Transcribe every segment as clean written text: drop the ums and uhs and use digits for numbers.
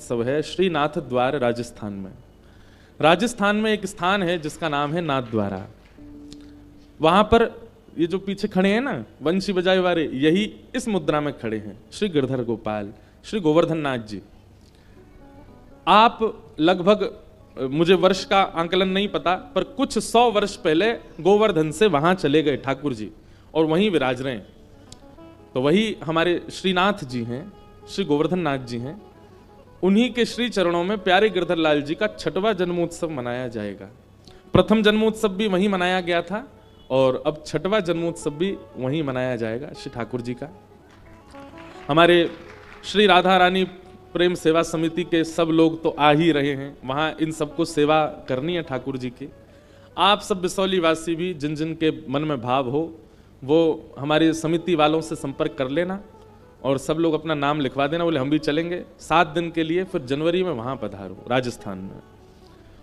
उत्सव है श्रीनाथ द्वार राजस्थान में। राजस्थान में एक स्थान है जिसका नाम है नाथ द्वारा। वहां पर ये जो पीछे खड़े हैं ना वंशी बजाए वाले, यही इस मुद्रा में खड़े हैं श्री गिरधर गोपाल, श्री गोवर्धन नाथ जी। आप लगभग, मुझे वर्ष का आंकलन नहीं पता, पर कुछ 100 वर्ष पहले गोवर्धन से वहां चले गए ठाकुर जी और वहीं विराज रहे हैं। तो वही हमारे श्रीनाथ जी हैं, श्री गोवर्धन नाथ जी हैं। उन्हीं के श्री चरणों में प्यारे गिरधर लाल जी का 6वां जन्मोत्सव मनाया जाएगा। प्रथम जन्मोत्सव भी वहीं मनाया गया था और अब 6वां जन्मोत्सव भी वहीं मनाया जाएगा श्री ठाकुर जी का। हमारे श्री राधा रानी प्रेम सेवा समिति के सब लोग तो आ ही रहे हैं, वहां इन सबको सेवा करनी है ठाकुर जी की। आप सब बिसौली वासी भी जिन जिन के मन में भाव हो वो हमारे समिति वालों से संपर्क कर लेना और सब लोग अपना नाम लिखवा देना। बोले हम भी चलेंगे 7 दिन के लिए, फिर जनवरी में वहां पधारो राजस्थान में।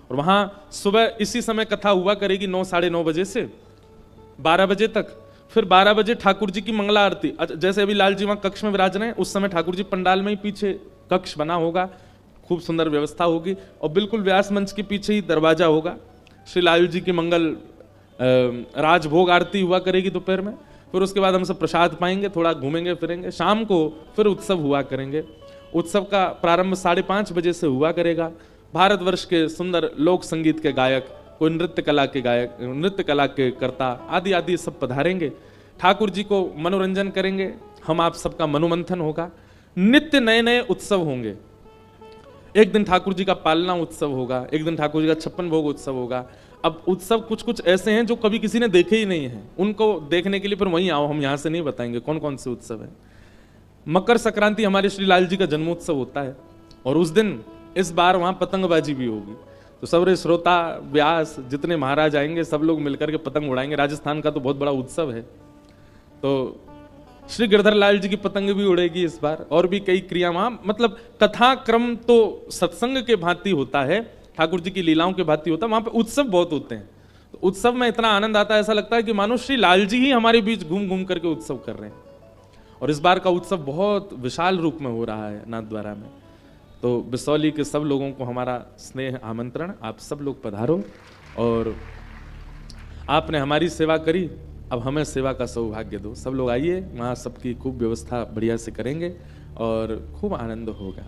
और वहां सुबह इसी समय कथा हुआ करेगी 9 साढ़े 9 बजे से 12 बजे तक। फिर 12 बजे ठाकुर जी की मंगला आरती। जैसे अभी लाल जी वहां कक्ष में विराज रहे हैं, उस समय ठाकुर जी पंडाल में ही पीछे कक्ष बना होगा, खूब सुंदर व्यवस्था होगी और बिल्कुल व्यास मंच के पीछे ही दरवाजा होगा। श्री लाल जी की मंगल राजभोग आरती हुआ करेगी दोपहर में। फिर उसके बाद हम सब प्रसाद पाएंगे, थोड़ा घूमेंगे फिरेंगे। शाम को फिर उत्सव हुआ करेंगे। उत्सव का प्रारंभ 5:30 बजे से हुआ करेगा। भारतवर्ष के सुंदर लोक संगीत के गायक, कोई नृत्य कला के गायक, नृत्य कला के कर्ता आदि आदि सब पधारेंगे, ठाकुर जी को मनोरंजन करेंगे। हम आप सबका मनोमंथन होगा। नित्य नए नए उत्सव होंगे। एक दिन ठाकुर जी का पालना उत्सव होगा, एक दिन ठाकुर जी का 56 भोग उत्सव होगा। अब उत्सव कुछ कुछ ऐसे हैं जो कभी किसी ने देखे ही नहीं है, उनको देखने के लिए फिर वहीं आओ, हम यहाँ से नहीं बताएंगे कौन कौन से उत्सव है। मकर संक्रांति हमारे श्री लाल जी का जन्मोत्सव होता है और उस दिन इस बार वहां पतंगबाजी भी होगी। तो सब श्रोता व्यास जितने महाराज आएंगे सब लोग मिलकर के पतंग उड़ाएंगे। राजस्थान का तो बहुत बड़ा उत्सव है। तो श्री गिरधर लाल जी की पतंग भी उड़ेगी इस बार। और भी कई क्रिया वहां, मतलब कथा क्रम तो सत्संग के भांति होता है, ठाकुर जी की लीलाओं के भांति होता है। वहां पे उत्सव बहुत होते हैं। तो उत्सव में इतना आनंद आता है, ऐसा लगता है कि मानो श्री लाल जी ही हमारे बीच घूम घूम करके उत्सव कर रहे हैं। और इस बार का उत्सव बहुत विशाल रूप में हो रहा है नाथ द्वारा में। तो बिसौली के सब लोगों को हमारा स्नेह आमंत्रण, आप सब लोग पधारो। और आपने हमारी सेवा करी, अब हमें सेवा का सौभाग्य दो। सब लोग आइए, वहाँ सबकी खूब व्यवस्था बढ़िया से करेंगे और खूब आनंद होगा।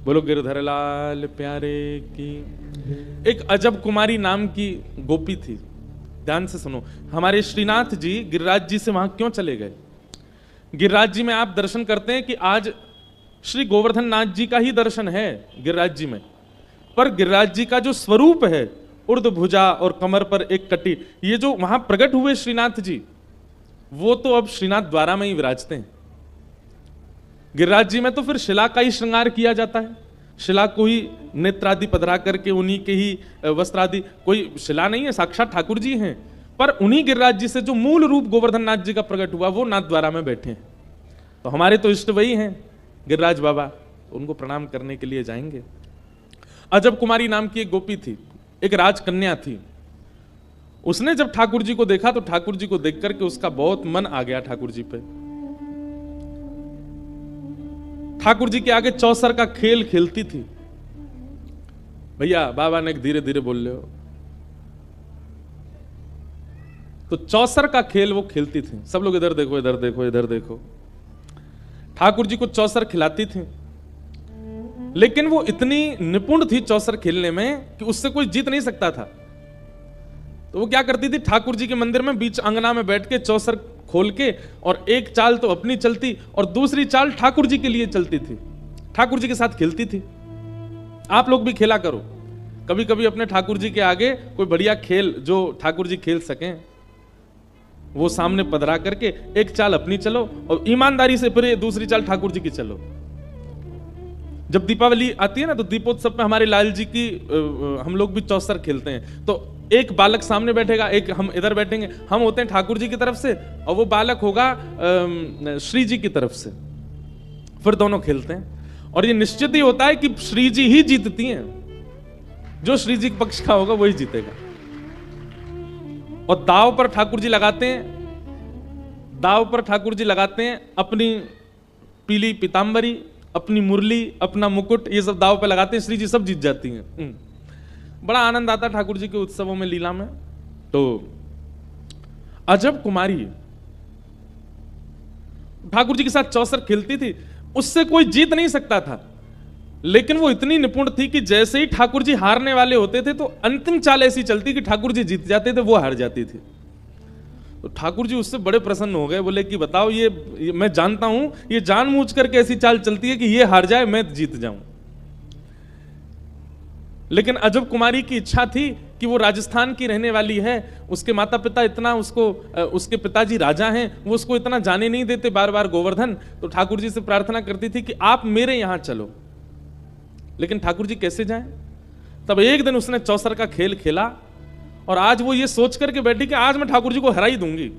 बोलो गिरधर लाल प्यारे की। एक अजब कुमारी नाम की गोपी थी, ध्यान से सुनो। हमारे श्रीनाथ जी गिरिराज जी से वहां क्यों चले गए? गिरिराज जी में आप दर्शन करते हैं कि आज श्री गोवर्धन नाथ जी का ही दर्शन है गिरिराज जी में, पर गिरिराज जी का जो स्वरूप है, उर्द भुजा और कमर पर एक कटी, ये जो वहां प्रकट हुए श्रीनाथ जी, वो तो अब श्रीनाथ द्वारा में ही विराजते हैं। गिरिराज जी में तो फिर शिला का ही श्रृंगार किया जाता है। शिला को ही नेत्रादि पधरा करके उन्हीं के ही वस्त्रादि, कोई शिला नहीं है, साक्षात ठाकुर जी हैं। पर उन्हीं गिरिराज जी से जो मूल रूप गोवर्धन नाथ जी का प्रकट हुआ, वो नाथ द्वारा में बैठे हैं। तो हमारे तो इष्ट वही हैं गिरिराज बाबा, तो उनको प्रणाम करने के लिए जाएंगे। अजब कुमारी नाम की एक गोपी थी, एक राजकन्या थी। उसने जब ठाकुर जी को देखा तो ठाकुर जी को देख करके उसका बहुत मन आ गया ठाकुर जी पे। ठाकुर जी के आगे चौसर का खेल खेलती थी। भैया बाबा ने धीरे धीरे बोल रहे हो, तो चौसर का खेल वो खेलती थी। सब लोग इधर देखो, इधर देखो, इधर देखो। ठाकुर जी को चौसर खिलाती थी, लेकिन वो इतनी निपुण थी चौसर खेलने में कि उससे कोई जीत नहीं सकता था। तो वो क्या करती थी, ठाकुर जी के मंदिर में बीच अंगना में बैठ के चौसर खोल के, और एक चाल तो अपनी चलती और दूसरी चाल ठाकुर जी के लिए चलती थी, ठाकुर जी के साथ खेलती थी। आप लोग भी खेला करो कभी कभी अपने ठाकुर जी के आगे कोई बढ़िया खेल जो ठाकुर जी खेल सकें, वो सामने पधरा करके एक चाल अपनी चलो और ईमानदारी से फिर दूसरी चाल ठाकुर जी की चलो। जब दीपावली आती है ना, तो दीपोत्सव में हमारे लाल जी की हम लोग भी चौसर खेलते हैं। तो एक बालक सामने बैठेगा, एक हम इधर बैठेंगे, हम होते हैं ठाकुर जी की तरफ से और वो बालक होगा श्री जी की तरफ से, फिर दोनों खेलते हैं। और ये निश्चित ही होता है कि श्री जी ही जीतती हैं, जो श्री जी के पक्ष का होगा वही जीतेगा। और दाव पर ठाकुर जी लगाते हैं, दाव पर ठाकुर जी लगाते हैं अपनी पीली पीतांबरी अपनी मुरली, अपना मुकुट, ये सब दाव पे लगाते हैं, श्री जी सब जीत जाती हैं। बड़ा आनंद आता ठाकुर जी के उत्सवों में, लीला में। तो अजब कुमारी ठाकुर जी के साथ चौसर खेलती थी, उससे कोई जीत नहीं सकता था, लेकिन वो इतनी निपुण थी कि जैसे ही ठाकुर जी हारने वाले होते थे तो अंतिम चाल ऐसी चलती कि ठाकुर जी जीत जाते थे, वो हार जाती थी। तो ठाकुर जी उससे बड़े प्रसन्न हो गए, बोले कि बताओ ये मैं जानता हूं, ये जानबूझ करके ऐसी चाल चलती है कि ये हार जाए, मैं जीत जाऊं। लेकिन अजब कुमारी की इच्छा थी कि वो राजस्थान की रहने वाली है, उसके माता पिता इतना उसको, उसके पिताजी राजा हैं, वो उसको इतना जाने नहीं देते बार बार गोवर्धन। तो ठाकुर जी से प्रार्थना करती थी कि आप मेरे यहां चलो। लेकिन ठाकुर जी कैसे जाएं? तब एक दिन उसने चौसर का खेल खेला, और आज वो ये सोच करके बैठी कि आज मैं ठाकुर जी को हरा ही दूंगी।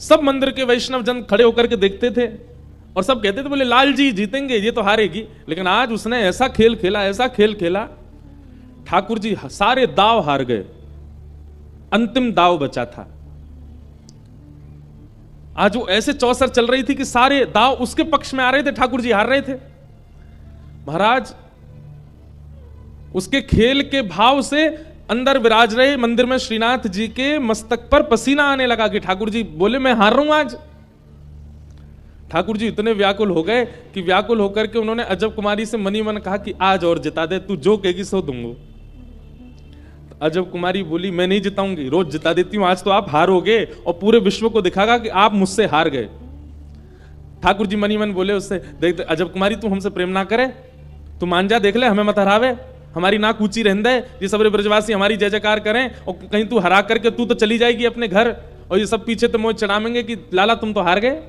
सब मंदिर के वैष्णव जन खड़े होकर के देखते थे और सब कहते थे, बोले लाल जी जीतेंगे, ये तो हारेगी। लेकिन आज उसने ऐसा खेल खेला, ऐसा खेल खेला, ठाकुर जी सारे दाव हार गए, अंतिम दाव बचा था। आज वो ऐसे चौसर चल रही थी कि सारे दाव उसके पक्ष में आ रहे थे, ठाकुर जी हार रहे थे। महाराज उसके खेल के भाव से अंदर विराज रहे मंदिर में श्रीनाथ जी के मस्तक पर पसीना आने लगा कि ठाकुर जी बोले मैं हार रहा हूं आज। ठाकुर जी इतने व्याकुल हो गए कि व्याकुल होकर के उन्होंने अजब कुमारी से मनी मन कहा कि आज और जिता दे, तू जो कहेगी सो दूंगा। तो अजब कुमारी बोली मैं नहीं जिताऊंगी, रोज जिता देती हूं, आज तो आप हारोगे और पूरे विश्व को दिखागा कि आप मुझसे हार गए। ठाकुर जी मनी मन बोले उससे, देख अजब कुमारी तू हमसे प्रेम ना करे, तू मान जा, देख ले हमें मत हरावे, हमारी नाक ऊंची रहने दे, ये सबरे ब्रजवासी हमारी जय जयकार करें, और कहीं तू हरा करके तू तो चली जाएगी अपने घर, और ये सब पीछे तो मुझे चढ़ावेंगे कि लाला तुम तो हार गए।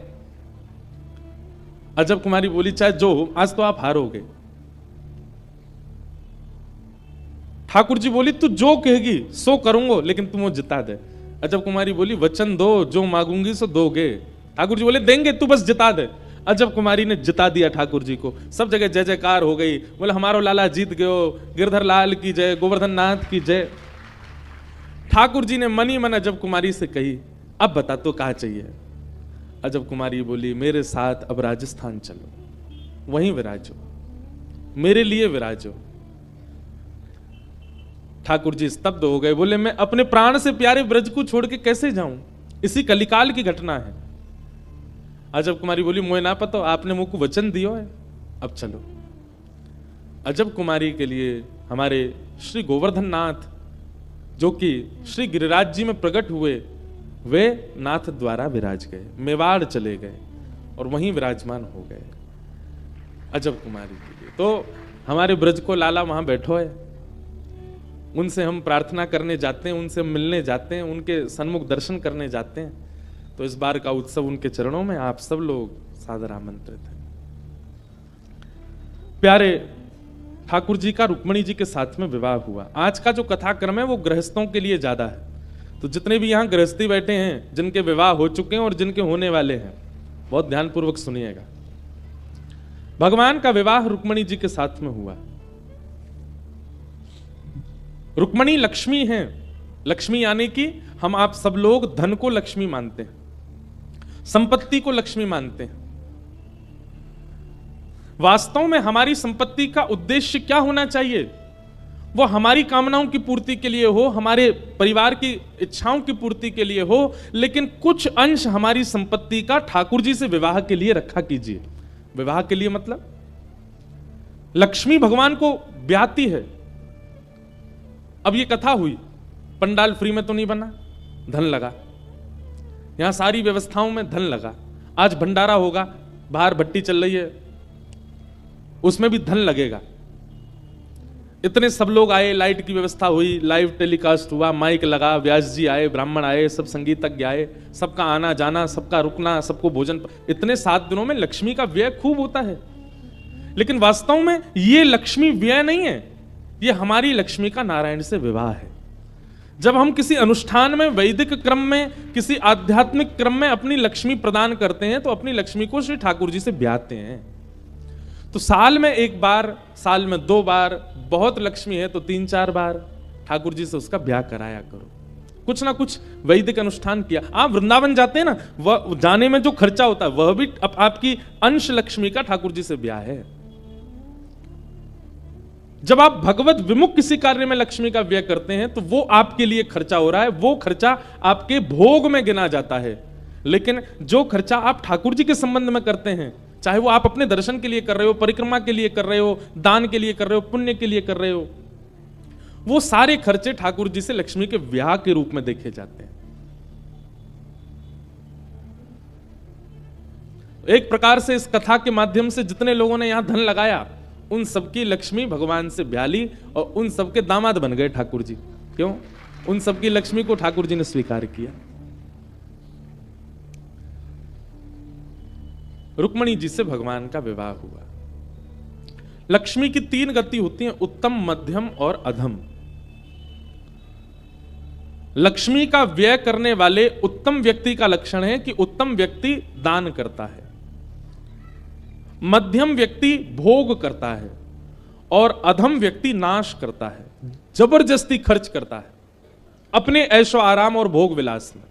अजब कुमारी बोली चाहे जो हो, आज तो आप हारोगे। ठाकुर जी बोली तू जो कहेगी सो करूंगा, लेकिन तुम वो जिता दे। अजब कुमारी बोली वचन दो, जो मांगूंगी सो दोगे। ठाकुर जी बोले देंगे, तू बस जिता दे। अजब कुमारी ने जिता दिया ठाकुर जी को, सब जगह जय जयकार हो गई, बोले हमारो लाला जीत गयो, गिरधर लाल की जय, गोवर्धन नाथ की जय। ठाकुर जी ने मनी मन अजब कुमारी से कही अब बता तो कहा चाहिए। अजब कुमारी बोली मेरे साथ अब राजस्थान चलो, वहीं विराजो, मेरे लिए विराजो। ठाकुर जी स्तब्ध हो गए, बोले मैं अपने प्राण से प्यारे ब्रज को छोड़ के कैसे जाऊं, इसी कलिकाल की घटना है। अजब कुमारी बोली मुझे ना पता, आपने मुझको वचन दियो है, अब चलो। अजब कुमारी के लिए हमारे श्री गोवर्धन नाथ जो कि श्री गिरिराज जी में प्रकट हुए, वे नाथ द्वारा विराज गए, मेवाड़ चले गए और वहीं विराजमान हो गए अजब कुमारी के लिए। तो हमारे ब्रज को लाला वहां बैठो है, उनसे हम प्रार्थना करने जाते हैं, उनसे मिलने जाते हैं, उनके सन्मुख दर्शन करने जाते हैं। तो इस बार का उत्सव उनके चरणों में आप सब लोग सादर आमंत्रित हैं। प्यारे ठाकुर जी का रुक्मणी जी के साथ में विवाह हुआ। आज का जो कथाक्रम है वो गृहस्थों के लिए ज्यादा है, तो जितने भी यहां गृहस्थी बैठे हैं, जिनके विवाह हो चुके हैं और जिनके होने वाले हैं, बहुत ध्यानपूर्वक सुनिएगा। भगवान का विवाह रुक्मणी जी के साथ में हुआ। रुक्मणी लक्ष्मी हैं, लक्ष्मी यानी कि हम आप सब लोग धन को लक्ष्मी मानते हैं, संपत्ति को लक्ष्मी मानते हैं। वास्तव में हमारी संपत्ति का उद्देश्य क्या होना चाहिए? वो हमारी कामनाओं की पूर्ति के लिए हो, हमारे परिवार की इच्छाओं की पूर्ति के लिए हो, लेकिन कुछ अंश हमारी संपत्ति का ठाकुर जी से विवाह के लिए रखा कीजिए। विवाह के लिए मतलब लक्ष्मी भगवान को ब्याहती है। अब ये कथा हुई, पंडाल फ्री में तो नहीं बना, धन लगा, यहां सारी व्यवस्थाओं में धन लगा। आज भंडारा होगा, बाहर भट्टी चल रही है, उसमें भी धन लगेगा। इतने सब लोग आए, लाइट की व्यवस्था हुई, लाइव टेलीकास्ट हुआ, माइक लगा, व्यास जी आए, ब्राह्मण आए, सब संगीतज्ञ आए, सबका आना जाना, सबका रुकना, सबको भोजन। इतने 7 दिनों में लक्ष्मी का व्यय खूब होता है, लेकिन वास्तव में ये लक्ष्मी व्यय नहीं है, ये हमारी लक्ष्मी का नारायण से विवाह है। जब हम किसी अनुष्ठान में, वैदिक क्रम में, किसी आध्यात्मिक क्रम में अपनी लक्ष्मी प्रदान करते हैं, तो अपनी लक्ष्मी को श्री ठाकुर जी से ब्याहते हैं। तो साल में 1 बार, साल में 2 बार, बहुत लक्ष्मी है तो 3-4 बार ठाकुर जी से उसका ब्याह कराया करो। कुछ ना कुछ वैदिक अनुष्ठान किया। आप वृंदावन जाते हैं ना, वह जाने में जो खर्चा होता है वह भी आपकी अंश लक्ष्मी का ठाकुर जी से ब्याह है। जब आप भगवत विमुख किसी कार्य में लक्ष्मी का व्यय करते हैं तो वो आपके लिए खर्चा हो रहा है, वो खर्चा आपके भोग में गिना जाता है। लेकिन जो खर्चा आप ठाकुर जी के संबंध में करते हैं, चाहे वो आप अपने दर्शन के लिए कर रहे हो, परिक्रमा के लिए कर रहे हो, दान के लिए कर रहे हो, पुण्य के लिए कर रहे हो, वो सारे खर्चे ठाकुर जी से लक्ष्मी के ब्याह के रूप में देखे जाते हैं। एक प्रकार से इस कथा के माध्यम से जितने लोगों ने यहां धन लगाया उन सबकी लक्ष्मी भगवान से ब्याह ली और उन सबके दामाद बन गए ठाकुर जी। क्यों? उन सबकी लक्ष्मी को ठाकुर जी ने स्वीकार किया। रुक्मणी जी से भगवान का विवाह हुआ। लक्ष्मी की 3 गति होती हैं, उत्तम, मध्यम और अधम। लक्ष्मी का व्यय करने वाले उत्तम व्यक्ति का लक्षण है कि उत्तम व्यक्ति दान करता है, मध्यम व्यक्ति भोग करता है और अधम व्यक्ति नाश करता है, जबरदस्ती खर्च करता है अपने ऐशो आराम और भोग विलास में।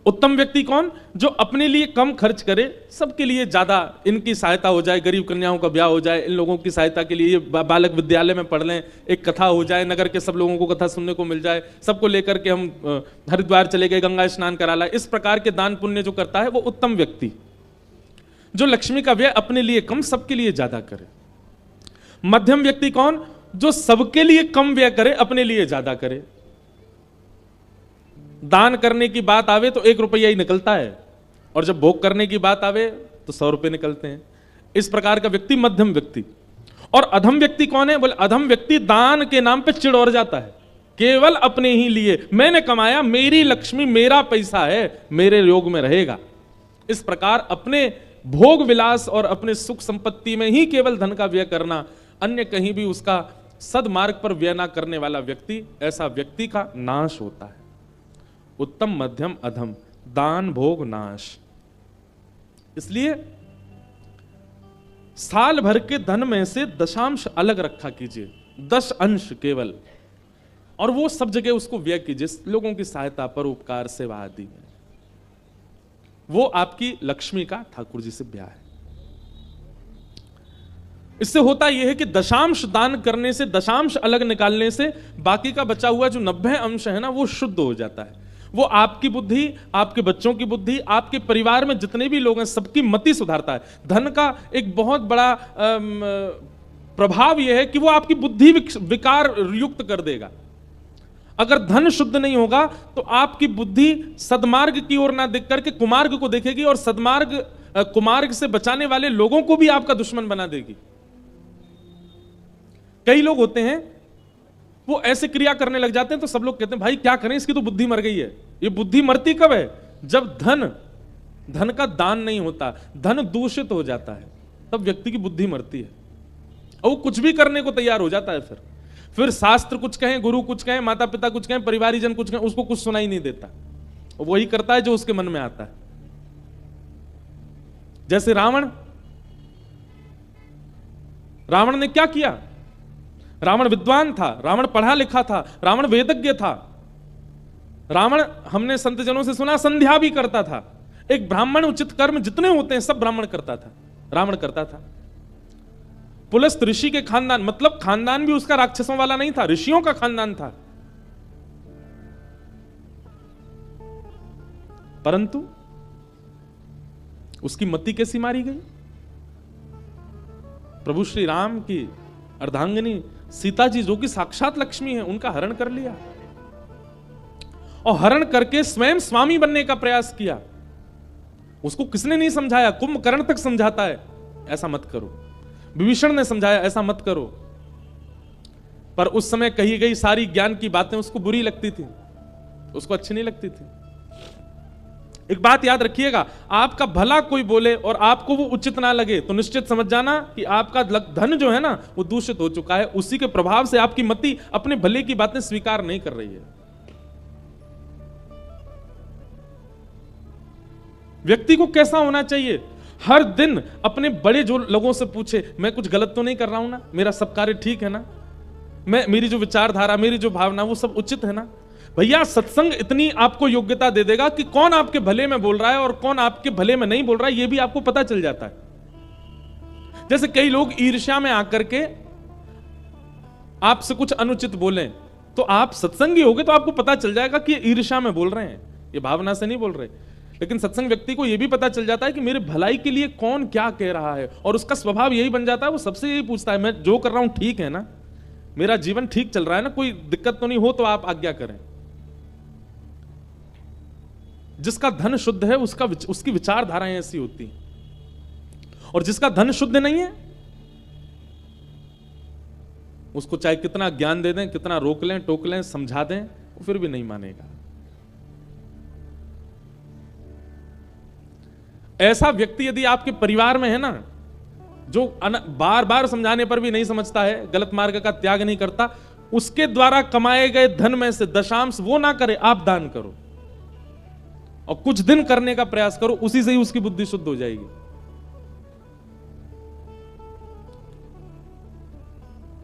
उत्तम व्यक्ति कौन? जो अपने लिए कम खर्च करे, सबके लिए ज्यादा, इनकी सहायता हो जाए, गरीब कन्याओं का ब्याह हो जाए, इन लोगों की सहायता के लिए बालक विद्यालय में पढ़ लें, एक कथा हो जाए, नगर के सब लोगों को कथा सुनने को मिल जाए, सबको लेकर के हम हरिद्वार चले गए, गंगा स्नान करा लाए। इस प्रकार के दान पुण्य जो करता है वो उत्तम व्यक्ति। जो लक्ष्मी का व्यय अपने लिए कम, सबके लिए ज्यादा करे। मध्यम व्यक्ति कौन? जो सबके लिए कम व्यय करे, अपने लिए ज्यादा करे। दान करने की बात आवे तो 1 रुपया ही निकलता है, और जब भोग करने की बात आवे तो 100 रुपए निकलते हैं। इस प्रकार का व्यक्ति मध्यम व्यक्ति। और अधम व्यक्ति कौन है? बोले अधम व्यक्ति दान के नाम पे चिढ़ और जाता है, केवल अपने ही लिए, मैंने कमाया, मेरी लक्ष्मी, मेरा पैसा है, मेरे योग में रहेगा। इस प्रकार अपने भोग विलास और अपने सुख संपत्ति में ही केवल धन का व्यय करना, अन्य कहीं भी उसका सदमार्ग पर व्यय ना करने वाला व्यक्ति, ऐसा व्यक्ति का नाश होता है। उत्तम, मध्यम, अधम, दान, भोग, नाश। इसलिए साल भर के धन में से दशांश अलग रखा कीजिए, 10 अंश केवल, और वो सब जगह उसको व्यय कीजिए, लोगों की सहायता, परोपकार, सेवा आदि में। वो आपकी लक्ष्मी का ठाकुर जी से ब्याह है। इससे होता यह है कि दशांश दान करने से, दशांश अलग निकालने से बाकी का बचा हुआ जो 90 अंश है ना, वो शुद्ध हो जाता है। वो आपकी बुद्धि, आपके बच्चों की बुद्धि, आपके परिवार में जितने भी लोग हैं, सबकी मति सुधारता है। धन का एक बहुत बड़ा प्रभाव यह है कि वो आपकी बुद्धि विकार युक्त कर देगा। अगर धन शुद्ध नहीं होगा तो आपकी बुद्धि सदमार्ग की ओर ना देख करके कुमार्ग को देखेगी, और सदमार्ग कुमार्ग से बचाने वाले लोगों को भी आपका दुश्मन बना देगी। कई लोग होते हैं वो ऐसे क्रिया करने लग जाते हैं तो सब लोग कहते हैं भाई क्या करें, इसकी तो बुद्धि मर गई है। ये बुद्धि मरती कब है? जब धन का दान नहीं होता, धन दूषित हो जाता है, तब व्यक्ति की बुद्धि मरती है और वो कुछ भी करने को तैयार हो जाता है। फिर शास्त्र कुछ कहें, गुरु कुछ कहें, माता पिता कुछ कहें, परिवारीजन कुछ कहें, उसको कुछ सुनाई नहीं देता, वही करता है जो उसके मन में आता है। जैसे रावण ने क्या किया? रावण विद्वान था, रावण पढ़ा लिखा था, रावण वेदज्ञ था, रावण, हमने संत जनों से सुना, संध्या भी करता था। एक ब्राह्मण उचित कर्म जितने होते हैं सब ब्राह्मण करता था, रावण करता था। पुलस्त ऋषि के खानदान, मतलब खानदान भी उसका राक्षसों वाला नहीं था, ऋषियों का खानदान था। परंतु उसकी मति कैसी मारी गई? प्रभु श्री राम की अर्धांगिनी सीता जी, जो कि साक्षात लक्ष्मी है, उनका हरण कर लिया और हरण करके स्वयं स्वामी बनने का प्रयास किया। उसको किसने नहीं समझाया? कुंभकर्ण तक समझाता है ऐसा मत करो, विभीषण ने समझाया ऐसा मत करो, पर उस समय कही गई सारी ज्ञान की बातें उसको बुरी लगती थी, उसको अच्छी नहीं लगती थी। एक बात याद रखिएगा, आपका भला कोई बोले और आपको वो उचित ना लगे तो निश्चित समझ जाना कि आपका धन जो है ना वो दूषित हो चुका है। उसी के प्रभाव से आपकी मति अपने भले की बातें स्वीकार नहीं कर रही है। व्यक्ति को कैसा होना चाहिए? हर दिन अपने बड़े जो लोगों से पूछे, मैं कुछ गलत तो नहीं कर रहा हूं ना, मेरा सब कार्य ठीक है ना, मेरी जो विचारधारा, मेरी जो भावना, वो सब उचित है ना। भैया सत्संग इतनी आपको योग्यता दे देगा कि कौन आपके भले में बोल रहा है और कौन आपके भले में नहीं बोल रहा है, यह भी आपको पता चल जाता है। जैसे कई लोग ईर्ष्या में आकर के आपसे कुछ अनुचित बोलें, तो आप सत्संगी होगे तो आपको पता चल जाएगा कि ये ईर्ष्या में बोल रहे हैं, ये भावना से नहीं बोल रहे। लेकिन सत्संग व्यक्ति को यह भी पता चल जाता है कि मेरे भलाई के लिए कौन क्या कह रहा है, और उसका स्वभाव यही बन जाता है, वो सबसे यही पूछता है, मैं जो कर रहा हूं ठीक है ना, मेरा जीवन ठीक चल रहा है ना, कोई दिक्कत तो नहीं हो तो आप आज्ञा करें। जिसका धन शुद्ध है उसकी विचारधाराएं ऐसी होती हैं, और जिसका धन शुद्ध नहीं है उसको चाहे कितना ज्ञान दे दें, कितना रोक लें, टोक लें, समझा दें, वो फिर भी नहीं मानेगा। ऐसा व्यक्ति यदि आपके परिवार में है ना, जो बार बार समझाने पर भी नहीं समझता है, गलत मार्ग का त्याग नहीं करता, उसके द्वारा कमाए गए धन में से दशांश वो ना करे, आप दान करो और कुछ दिन करने का प्रयास करो, उसी से ही उसकी बुद्धि शुद्ध हो जाएगी।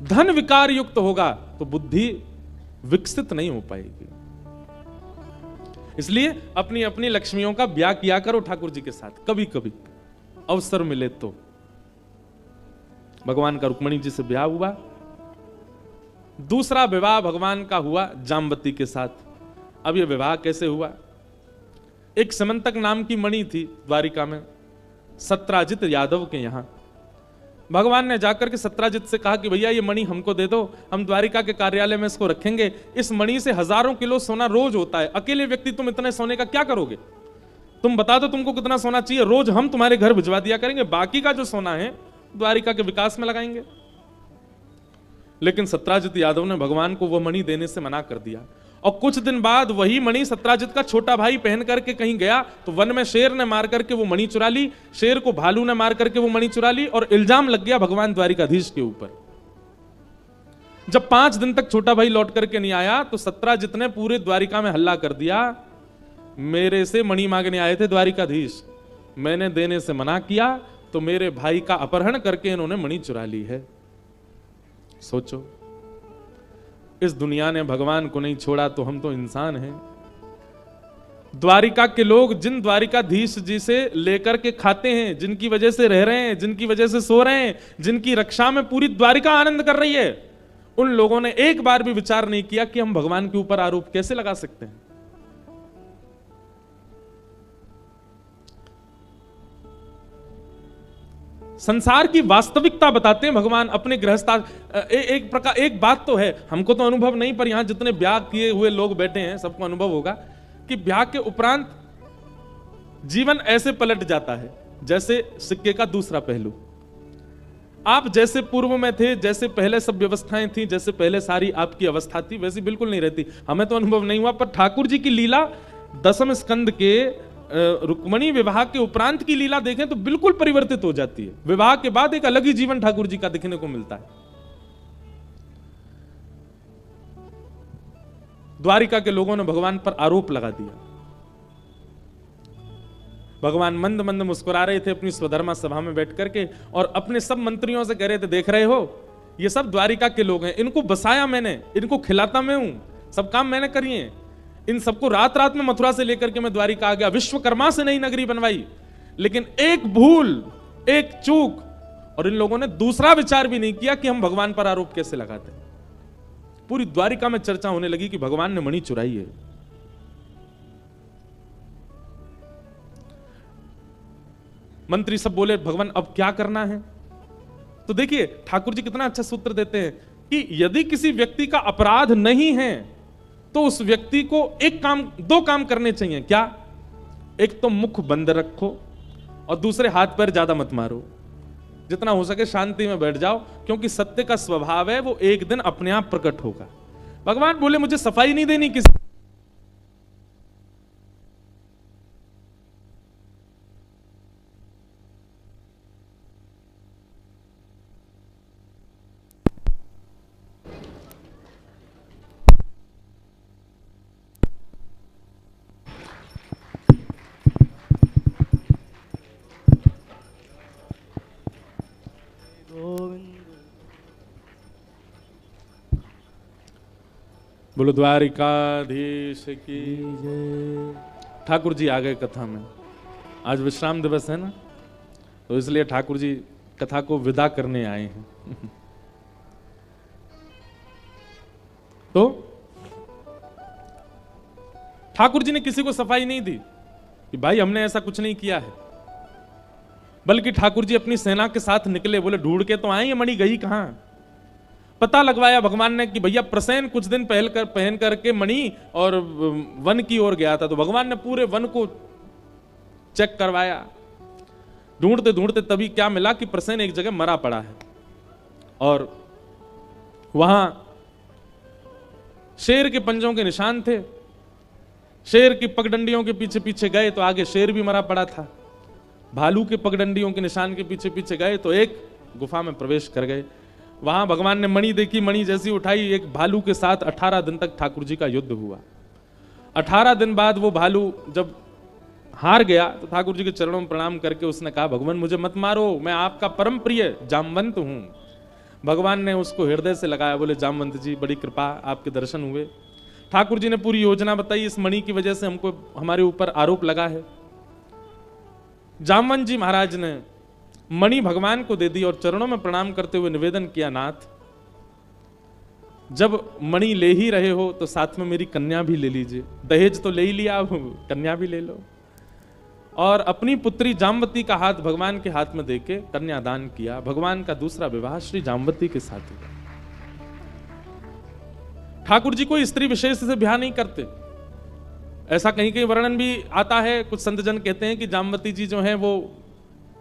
धन विकार युक्त होगा तो बुद्धि विकसित नहीं हो पाएगी। इसलिए अपनी अपनी लक्ष्मियों का ब्याह किया करो ठाकुर जी के साथ, कभी कभी अवसर मिले तो। भगवान का रुक्मणी जी से ब्याह हुआ, दूसरा विवाह भगवान का हुआ जाम्बती के साथ। अब यह विवाह कैसे हुआ? एक समंतक नाम की मणि थी द्वारिका में, सत्राजित यादव के यहां। भगवान ने जाकर के सत्राजित से कहा कि भैया ये मणि हमको दे दो, हम द्वारिका के कार्यालय में इसको रखेंगे। इस मणि से हजारों किलो सोना रोज होता है, अकेले व्यक्ति तुम इतने सोने का क्या करोगे? तुम बता दो तुमको कितना सोना चाहिए, रोज हम तुम्हारे घर भिजवा दिया करेंगे, बाकी का जो सोना है द्वारिका के विकास में लगाएंगे। लेकिन सत्राजित यादव ने भगवान को वह मणि देने से मना कर दिया, और कुछ दिन बाद वही मणि सत्राजित का छोटा भाई पहन करके कहीं गया तो वन में शेर ने मार करके वो मणि चुरा ली, शेर को भालू ने मार करके वो मणि चुरा ली, और इल्जाम लग गया भगवान द्वारिकाधीश के ऊपर। जब 5 दिन तक छोटा भाई लौट करके नहीं आया तो सत्राजित ने पूरे द्वारिका में हल्ला कर दिया, मेरे से मणि मांगने आए थे द्वारिकाधीश, मैंने देने से मना किया तो मेरे भाई का अपहरण करके इन्होंने मणि चुरा ली है। सोचो, इस दुनिया ने भगवान को नहीं छोड़ा तो हम तो इंसान हैं। द्वारिका के लोग जिन द्वारिकाधीश जी से लेकर के खाते हैं, जिनकी वजह से रह रहे हैं, जिनकी वजह से सो रहे हैं, जिनकी रक्षा में पूरी द्वारिका आनंद कर रही है, उन लोगों ने एक बार भी विचार नहीं किया कि हम भगवान के ऊपर आरोप कैसे लगा सकते हैं। संसार की वास्तविकता बताते हैं भगवान अपने गृहस्था। एक बात तो है, हमको तो अनुभव नहीं, पर यहां जितने ब्याह किए हुए लोग बैठे हैं सबको अनुभव होगा कि ब्याह के उपरांत जीवन ऐसे पलट जाता है जैसे सिक्के का दूसरा पहलू। आप जैसे पूर्व में थे, जैसे पहले सब व्यवस्थाएं थी, जैसे पहले सारी आपकी अवस्था थी, वैसी बिल्कुल नहीं रहती। हमें तो अनुभव नहीं हुआ, पर ठाकुर जी की लीला 10वें स्कंद के रुक्मणी विवाह के उपरांत की लीला देखें तो बिल्कुल परिवर्तित हो जाती है। विवाह के बाद एक अलग ही जीवन ठाकुर जी का दिखने को मिलता है। द्वारिका के लोगों ने भगवान पर आरोप लगा दिया। भगवान मंद मंद मुस्कुरा रहे थे अपनी स्वधर्मा सभा में बैठ करके, और अपने सब मंत्रियों से कह रहे थे, देख रहे हो ये सब द्वारिका के लोग हैं, इनको बसाया मैंने, इनको खिलाता मैं हूं, सब काम मैंने करिए, इन सबको रात रात में मथुरा से लेकर के मैं द्वारिका आ गया, विश्वकर्मा से नई नगरी बनवाई। लेकिन एक भूल, एक चूक, और इन लोगों ने दूसरा विचार भी नहीं किया कि हम भगवान पर आरोप कैसे लगाते। पूरी द्वारिका में चर्चा होने लगी कि भगवान ने मणि चुराई है। मंत्री सब बोले, भगवान अब क्या करना है? तो देखिए ठाकुर जी कितना अच्छा सूत्र देते हैं कि यदि किसी व्यक्ति का अपराध नहीं है तो उस व्यक्ति को दो काम करने चाहिए। क्या? एक तो मुख बंद रखो, और दूसरे हाथ पैर ज्यादा मत मारो, जितना हो सके शांति में बैठ जाओ, क्योंकि सत्य का स्वभाव है वो एक दिन अपने आप प्रकट होगा। भगवान बोले मुझे सफाई नहीं देनी किसी। बोलो द्वारिकाधीश की जय। ठाकुर जी आ गए कथा में। आज विश्राम दिवस है ना, तो इसलिए ठाकुर जी कथा को विदा करने आए हैं। तो ठाकुर जी ने किसी को सफाई नहीं दी कि भाई हमने ऐसा कुछ नहीं किया है, बल्कि ठाकुर जी अपनी सेना के साथ निकले। बोले ढूंढ के तो आए, ये मणि गई कहां। पता लगवाया भगवान ने कि भैया प्रसेन कुछ दिन पहन करके मणि और वन की ओर गया था। तो भगवान ने पूरे वन को चेक करवाया। ढूंढते ढूंढते तभी क्या मिला कि प्रसेन एक जगह मरा पड़ा है, और वहां शेर के पंजों के निशान थे। शेर की पगडंडियों के पीछे पीछे गए तो आगे शेर भी मरा पड़ा था। भालू के पगडंडियों के निशान के पीछे पीछे गए तो एक गुफा में प्रवेश कर गए। वहां भगवान ने मणि देखी, मणि जैसी उठाई, एक भालू के साथ 18 दिन तक ठाकुर जी का युद्ध हुआ। 18 दिन बाद वो भालू जब हार गया तो ठाकुर जी के चरणों में प्रणाम करके उसने कहा, भगवान मुझे मत मारो, मैं आपका परम प्रिय जामवंत हूं। भगवान ने उसको हृदय से लगाया। बोले जामवंत जी बड़ी कृपा, आपके दर्शन हुए। ठाकुर जी ने पूरी योजना बताई, इस मणि की वजह से हमको हमारे ऊपर आरोप लगा है। जामवंत जी महाराज ने मणि भगवान को दे दी और चरणों में प्रणाम करते हुए निवेदन किया, नाथ जब मणि ले ही रहे हो तो साथ में मेरी कन्या भी ले लीजिए। दहेज तो ले ही लिया, कन्या भी ले लो। और अपनी पुत्री जामवती का हाथ भगवान के हाथ में देके कन्यादान किया। भगवान का दूसरा विवाह श्री जामवती के साथ हुआ। ठाकुर जी कोई स्त्री विशेष से ब्याह नहीं करते। ऐसा कहीं कहीं वर्णन भी आता है। कुछ संतजन कहते हैं कि जामवती जी जो हैं वो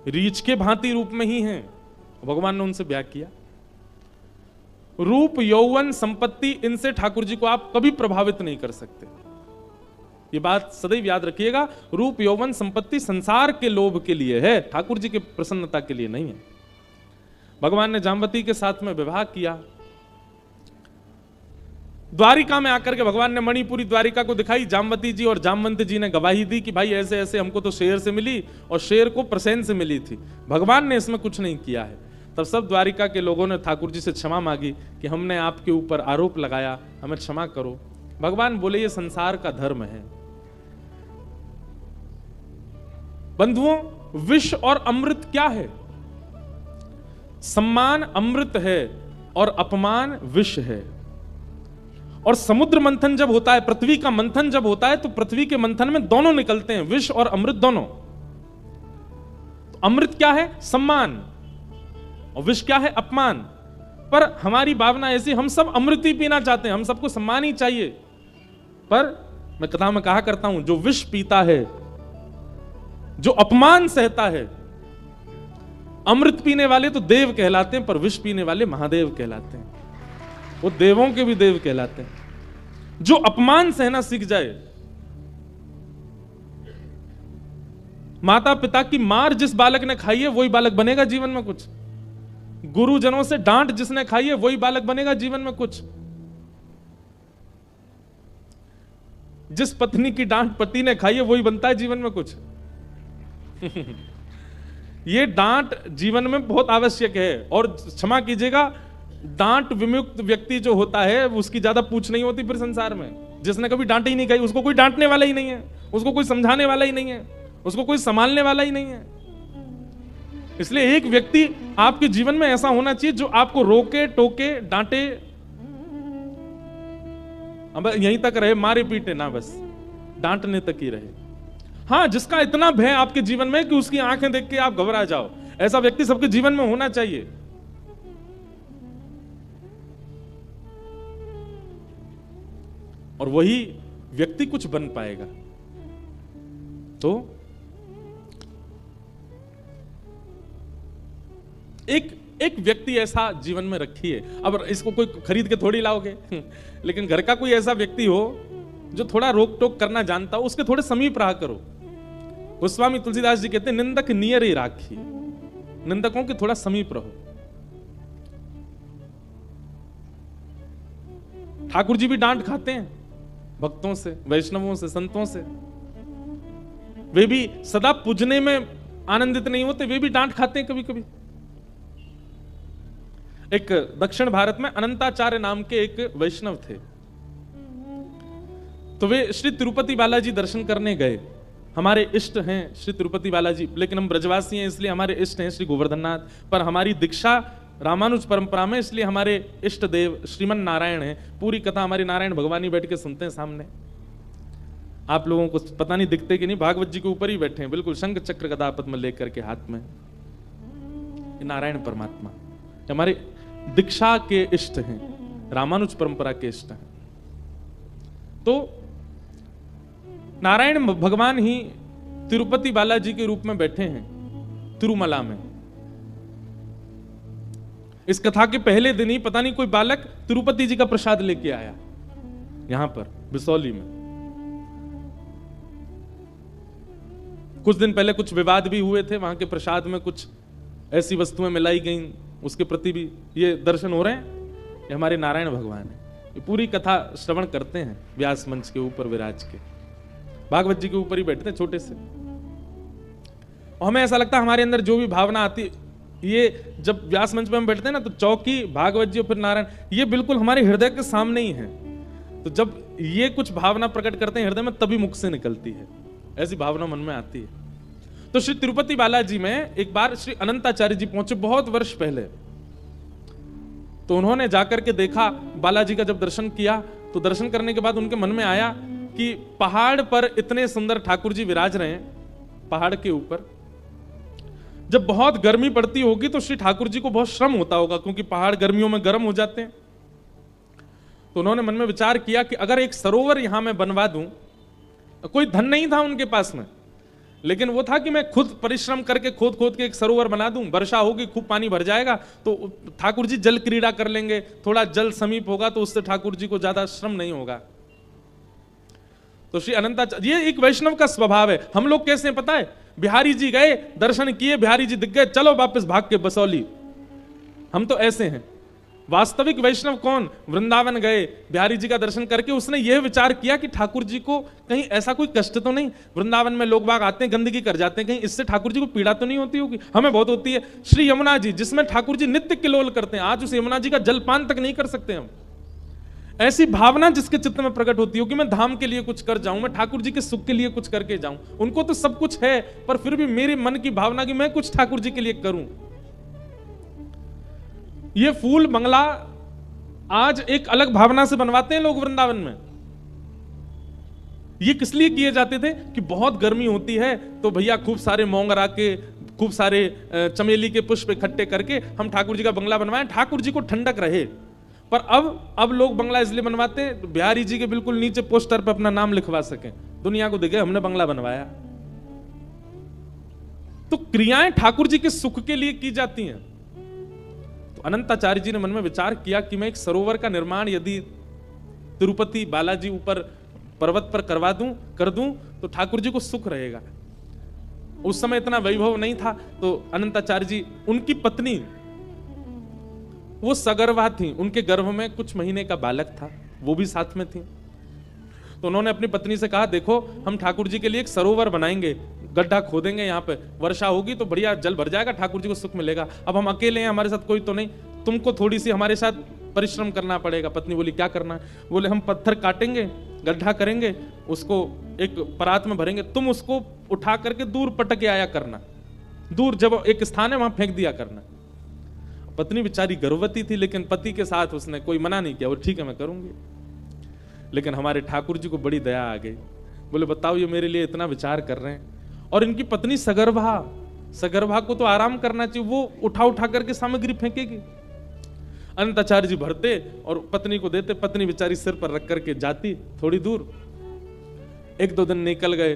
रीछ के भांति रूप में ही हैं, भगवान ने उनसे ब्याह किया। रूप, यौवन, संपत्ति, इनसे ठाकुर जी को आप कभी प्रभावित नहीं कर सकते। ये बात सदैव याद रखिएगा। रूप, यौवन, संपत्ति संसार के लोभ के लिए है, ठाकुर जी की प्रसन्नता के लिए नहीं है। भगवान ने जामवती के साथ में विवाह किया। द्वारिका में आकर के भगवान ने मणिपुरी द्वारिका को दिखाई। जामवती जी और जामवंत जी ने गवाही दी कि भाई ऐसे ऐसे हमको तो शेर से मिली और शेर को प्रसेन से मिली थी, भगवान ने इसमें कुछ नहीं किया है। तब सब द्वारिका के लोगों ने ठाकुर जी से क्षमा मांगी कि हमने आपके ऊपर आरोप लगाया, हमें क्षमा करो। भगवान बोले ये संसार का धर्म है। बंधुओं, विष और अमृत क्या है? सम्मान अमृत है और अपमान विष है। और समुद्र मंथन जब होता है, पृथ्वी का मंथन जब होता है, तो पृथ्वी के मंथन में दोनों निकलते हैं, विष और अमृत दोनों। तो अमृत क्या है? सम्मान, और विष क्या है? अपमान। पर हमारी भावना ऐसी, हम सब अमृत ही पीना चाहते हैं, हम सबको सम्मान ही चाहिए। पर मैं कथा में कहा करता हूं, जो विष पीता है, जो अपमान सहता है, अमृत पीने वाले तो देव कहलाते हैं, पर विष पीने वाले महादेव कहलाते हैं। वो देवों के भी देव कहलाते हैं। जो अपमान सहना सीख जाए, माता पिता की मार जिस बालक ने खाई है वही बालक बनेगा जीवन में कुछ। गुरुजनों से डांट जिसने खाई है वही बालक बनेगा जीवन में कुछ। जिस पत्नी की डांट पति ने खाई है वही बनता है जीवन में कुछ। ये डांट जीवन में बहुत आवश्यक है। और क्षमा कीजिएगा, डांट विमुक्त व्यक्ति जो होता है उसकी ज्यादा पूछ नहीं होती फिर संसार में। जिसने कभी डांट ही नहीं खाई उसको कोई डांटने वाला ही नहीं है, उसको कोई समझाने वाला ही नहीं है, उसको कोई संभालने वाला ही नहीं है। इसलिए एक व्यक्ति आपके जीवन में ऐसा होना चाहिए जो आपको रोके, टोके, डांटे, अब यहीं तक रहे, मारे पीटे ना, बस डांटने तक ही रहे। हाँ, जिसका इतना भय आपके जीवन में कि उसकी आंखें देख के आप घबरा जाओ, ऐसा व्यक्ति सबके जीवन में होना चाहिए। और वही व्यक्ति कुछ बन पाएगा। तो एक व्यक्ति ऐसा जीवन में रखिए। अब इसको कोई खरीद के थोड़ी लाओगे, लेकिन घर का कोई ऐसा व्यक्ति हो जो थोड़ा रोक टोक करना जानता हो, उसके थोड़े समीप रहा करो। गोस्वामी तुलसीदास जी कहते हैं, निंदक नियर ही राखी, निंदकों के थोड़ा समीप रहो। ठाकुर जी भी डांट खाते हैं भक्तों से, वैष्णवों से, संतों से। वे भी सदा पूजने में आनंदित नहीं होते, वे भी डांट खाते हैं कभी कभी। एक दक्षिण भारत में अनंताचार्य नाम के एक वैष्णव थे। तो वे श्री तिरुपति बालाजी दर्शन करने गए। हमारे इष्ट हैं श्री तिरुपति बालाजी, लेकिन हम ब्रजवासी हैं इसलिए हमारे इष्ट हैं श्री गोवर्धननाथ। पर हमारी दीक्षा रामानुज परंपरा में, इसलिए हमारे इष्ट देव श्रीमन नारायण हैं। पूरी कथा हमारी नारायण भगवान ही बैठ के सुनते हैं सामने। आप लोगों को पता नहीं दिखते कि नहीं, भागवत जी के ऊपर ही बैठे हैं, बिल्कुल शंख चक्र गदा पद्म लेकर के हाथ में। नारायण परमात्मा हमारे दीक्षा के इष्ट हैं, रामानुज परंपरा के इष्ट हैं। तो नारायण भगवान ही तिरुपति बालाजी के रूप में बैठे हैं तिरुमला में। इस कथा के पहले दिन ही पता नहीं कोई बालक तिरुपति जी का प्रसाद लेके आया यहां पर बिसौली में। कुछ दिन पहले कुछ विवाद भी हुए थे, वहां के प्रसाद में कुछ ऐसी वस्तुएं मिलाई गई, उसके प्रति भी ये दर्शन हो रहे हैं। ये हमारे नारायण भगवान है। ये पूरी कथा श्रवण करते हैं व्यास मंच के ऊपर विराज के, भागवत जी के ऊपर ही बैठते हैं छोटे से। और हमें ऐसा लगता है हमारे अंदर जो भी भावना आती, ये जब व्यास मंच पे हम बैठते हैं ना, तो चौकी भागवत जी और फिर नारायण, ये बिल्कुल हमारे हृदय के सामने ही है। तो जब ये कुछ भावना प्रकट करते हैं हृदय में, तभी मुख से निकलती है, ऐसी भावना मन में आती है। तो श्री तिरुपति बालाजी में एक बार श्री अनंताचार्य जी पहुंचे बहुत वर्ष पहले। तो उन्होंने जाकर के देखा, बालाजी का जब दर्शन किया, तो दर्शन करने के बाद उनके मन में आया कि पहाड़ पर इतने सुंदर ठाकुर जी विराज रहे हैं, पहाड़ के ऊपर जब बहुत गर्मी पड़ती होगी तो श्री ठाकुर जी को बहुत श्रम होता होगा, क्योंकि पहाड़ गर्मियों में गर्म हो जाते हैं। तो उन्होंने मन में विचार किया कि अगर एक सरोवर यहां मैं बनवा दूं। कोई धन नहीं था उनके पास में, लेकिन वो था कि मैं खुद परिश्रम करके खोद खोद के एक सरोवर बना दूं, वर्षा होगी खूब पानी भर जाएगा तो ठाकुर जी जल क्रीड़ा कर लेंगे, थोड़ा जल समीप होगा तो उससे ठाकुर जी को ज्यादा श्रम नहीं होगा। तो श्री अनंताचार्य, ये एक वैष्णव का स्वभाव है। हम लोग कैसे हैं पता है, बिहारी जी गए, दर्शन किए, बिहारी जी दिख गए, चलो वापस भाग के बसौली। हम तो ऐसे हैं। वास्तविक वैष्णव कौन, वृंदावन गए, बिहारी जी का दर्शन करके उसने यह विचार किया कि ठाकुर जी को कहीं ऐसा कोई कष्ट तो नहीं, वृंदावन में लोग बाग आते हैं गंदगी कर जाते हैं, कहीं इससे ठाकुर जी को पीड़ा तो नहीं होती होगी, हमें बहुत होती है। श्री यमुना जी जिसमें ठाकुर जी नित्य किलोल करते हैं, आज उस यमुना जी का जलपान तक नहीं कर सकते हम। ऐसी भावना जिसके चित्त में प्रकट होती हो कि मैं धाम के लिए कुछ कर जाऊं, मैं ठाकुर जी के सुख के लिए कुछ करके जाऊं। उनको तो सब कुछ है, पर फिर भी मेरे मन की भावना कि मैं कुछ ठाकुर जी के लिए करूं। ये फूल बंगला आज एक अलग भावना से बनवाते हैं लोग वृंदावन में। ये किस लिए किए जाते थे कि बहुत गर्मी होती है तो भैया खूब सारे मोंगरा के, खूब सारे चमेली के पुष्प इकट्ठे करके हम ठाकुर जी का बंगला बनवाएं, ठाकुर जी को ठंडक रहे। पर अब लोग बंगला इसलिए बनवाते हैं बिहारी जी के बिल्कुल नीचे पोस्टर पर अपना नाम लिखवा सकें, दुनिया को दिखे हमने बंगला बनवाया। तो क्रियाएं ठाकुर जी के सुख के लिए की जाती हैं। तो अनंताचार्य जी ने मन में विचार किया कि मैं एक सरोवर का निर्माण यदि तिरुपति बालाजी ऊपर पर्वत पर कर दूं तो ठाकुर जी को सुख रहेगा। उस समय इतना वैभव नहीं था। तो अनंताचार्य जी, उनकी पत्नी वो सगर्भा थी, उनके गर्भ में कुछ महीने का बालक था, वो भी साथ में थी। तो उन्होंने अपनी पत्नी से कहा, देखो हम ठाकुर जी के लिए एक सरोवर बनाएंगे, गड्ढा खोदेंगे, यहाँ पे वर्षा होगी तो बढ़िया जल भर जाएगा, ठाकुर जी को सुख मिलेगा। अब हम अकेले हैं, हमारे साथ कोई तो नहीं, तुमको थोड़ी सी हमारे साथ परिश्रम करना पड़ेगा। पत्नी बोली, क्या करना है? बोले, हम पत्थर काटेंगे, गड्ढा करेंगे, उसको एक परात में भरेंगे, तुम उसको उठा करके दूर पटक के आया करना, दूर जब एक स्थान है वहां फेंक दिया करना। पत्नी बेचारी गर्भवती थी, लेकिन पति के साथ उसने कोई मना नहीं किया, वो ठीक है मैं करूंगी। लेकिन हमारे ठाकुर जी को बड़ी दया आ गई। बोले, बताओ ये मेरे लिए इतना विचार कर रहे हैं, और इनकी पत्नी सगर्भा को तो आराम करना चाहिए, वो उठा करके सामग्री फेंकेगी। अनंताचार्य जी भरते और पत्नी को देते, पत्नी बेचारी सिर पर रख करके जाती थोड़ी दूर। 1-2 दिन निकल गए,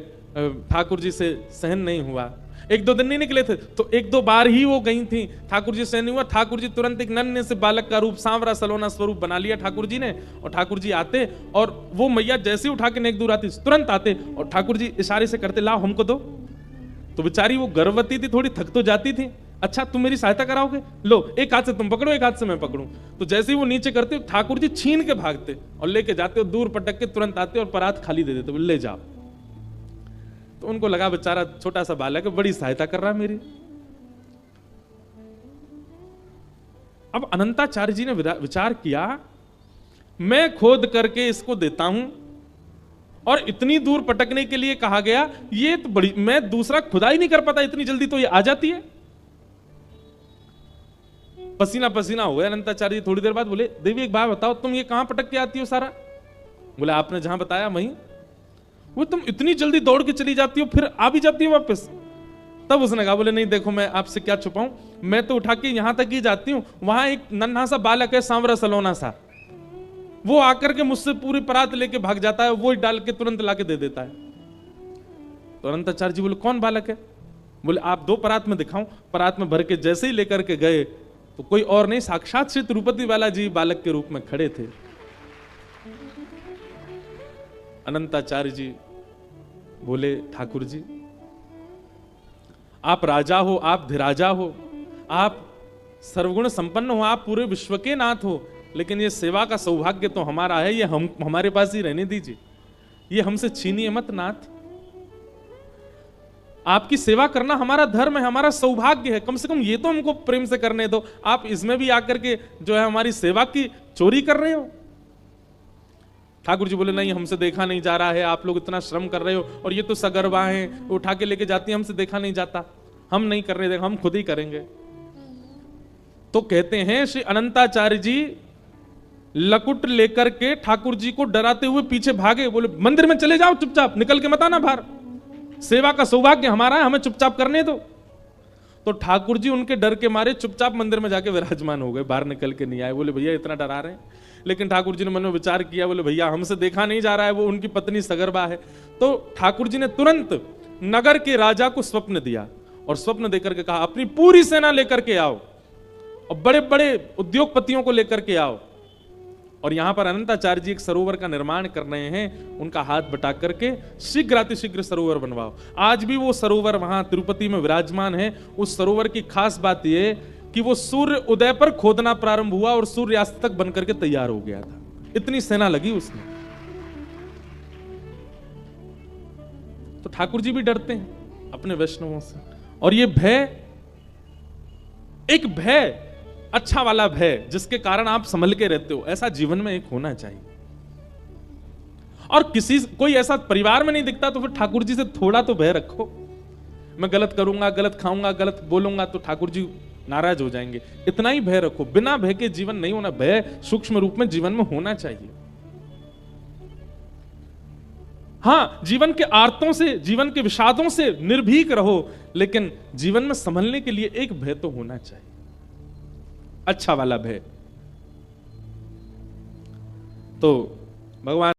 ठाकुर जी से सहन नहीं हुआ। 1-2 दिन नहीं निकले थे तो 1-2 बार ही वो गई थी, ठाकुर जी से नहीं हुआ। ठाकुर जी तुरंत एक नन्हे से बालक का रूप, सांवरा सलोना स्वरूप बना लिया ठाकुर जी ने। और ठाकुर जी आते और वो मैया जैसे उठा के नेक दूर आती, तुरंत आते और ठाकुर जी इशारे से करते, लाओ हमको दो। तो बेचारी वो गर्भवती थी, थोड़ी थक तो जाती थी। अच्छा तुम मेरी सहायता कराओगे, लो एक हाथ से तुम पकड़ो, एक हाथ से मैं पकड़ूं। तो जैसे ही वो नीचे करते, ठाकुर जी छीन के भागते और लेके जाते और दूर पटक के तुरंत आते और परात खाली दे देते, ले जाओ। तो उनको लगा बेचारा छोटा सा बालक है, बड़ी सहायता कर रहा है मेरी। अब अनंताचार्य जी ने विचार किया, मैं खोद करके इसको देता हूं और इतनी दूर पटकने के लिए कहा गया, ये तो बड़ी, मैं दूसरा खुदाई नहीं कर पाता, इतनी जल्दी तो ये आ जाती है। पसीना पसीना हो गया अनंताचार्य। थोड़ी देर बाद बोले, देवी एक बात बताओ, तुम ये कहां पटक के आती हो सारा? बोले, आपने जहां बताया वहीं। वो तुम इतनी जल्दी दौड़ के चली जाती हो, फिर आ भी जाती हो वापस? तब उसने कहा, बोले नहीं देखो, मैं आपसे क्या छुपाऊं, मैं तो उठा के यहां तक ही जाती हूं, वहां एक नन्हा सा बालक है, सांवरा सलोना सा, वो आकर के मुझसे पूरी परात लेके भाग जाता है, वो डाल के तुरंत लाके दे देता है। तो अनंताचार्य जी बोले, कौन बालक है? बोले, आप दो परात में दिखाऊं? परात में भर के जैसे ही लेकर के गए तो कोई और नहीं, साक्षात श्री तिरुपति बालाजी बालक के रूप में खड़े थे। अनंताचार्य जी बोले, ठाकुर जी आप राजा हो, आप धिराजा हो, आप सर्वगुण संपन्न हो, आप पूरे विश्व के नाथ हो, लेकिन ये सेवा का सौभाग्य तो हमारा है, ये हम हमारे पास ही रहने दीजिए, ये हमसे छीनिए मत नाथ। आपकी सेवा करना हमारा धर्म है, हमारा सौभाग्य है, कम से कम ये तो हमको प्रेम से करने दो, आप इसमें भी आकर के जो है हमारी सेवा की चोरी कर रहे हो। ठाकुर जी बोले, नहीं हमसे देखा नहीं जा रहा है, आप लोग इतना श्रम कर रहे हो, और ये तो सगर्वा हैं, उठा के लेके जाती है, हमसे देखा नहीं जाता, हम नहीं कर रहे, हम खुद ही करेंगे। तो कहते हैं श्री अनंताचार्य जी लकुट लेकर के ठाकुर जी को डराते हुए पीछे भागे, बोले मंदिर में चले जाओ, चुपचाप निकल के मत आना बाहर, सेवा का सौभाग्य हमारा है, हमें चुपचाप करने दो। तो ठाकुर जी उनके डर के मारे चुपचाप मंदिर में जाके विराजमान हो गए, बाहर निकल के नहीं आए। बोले भैया इतना डरा रहे हैं, लेकिन ठाकुर जी ने मन में विचार किया, बोले भैया हमसे देखा नहीं जा रहा है, वो उनकी पत्नी सगर्भा है। तो ठाकुर जी ने तुरंत नगर के राजा को स्वप्न दिया, और स्वप्न देकर के कहा, अपनी पूरी सेना लेकर के आओ और बड़े बड़े उद्योगपतियों को लेकर के आओ, और यहां पर अनंताचार्य जी एक सरोवर का निर्माण कर रहे हैं, उनका हाथ बटा करके शीघ्र अतिशीघ्र सरोवर बनवाओ। आज भी वो सरोवर वहां तिरुपति में विराजमान है। उस सरोवर की खास बात यह कि वो सूर्य उदय पर खोदना प्रारंभ हुआ और सूर्यास्त तक बनकर के तैयार हो गया था, इतनी सेना लगी उसमें। तो ठाकुर जी भी डरते हैं अपने वैष्णवों से, और ये भय एक भय अच्छा वाला भय, जिसके कारण आप संभल के रहते हो, ऐसा जीवन में एक होना चाहिए। और कोई ऐसा परिवार में नहीं दिखता तो फिर ठाकुर जी से थोड़ा तो भय रखो। मैं गलत करूंगा, गलत खाऊंगा, गलत बोलूंगा तो ठाकुर जी नाराज हो जाएंगे, इतना ही भय रखो। बिना भय के जीवन नहीं होना, भय सूक्ष्म रूप में जीवन में होना चाहिए। हाँ, जीवन के आर्तों से, जीवन के विषादों से निर्भीक रहो, लेकिन जीवन में संभलने के लिए एक भय तो होना चाहिए, अच्छा वाला भय। तो भगवान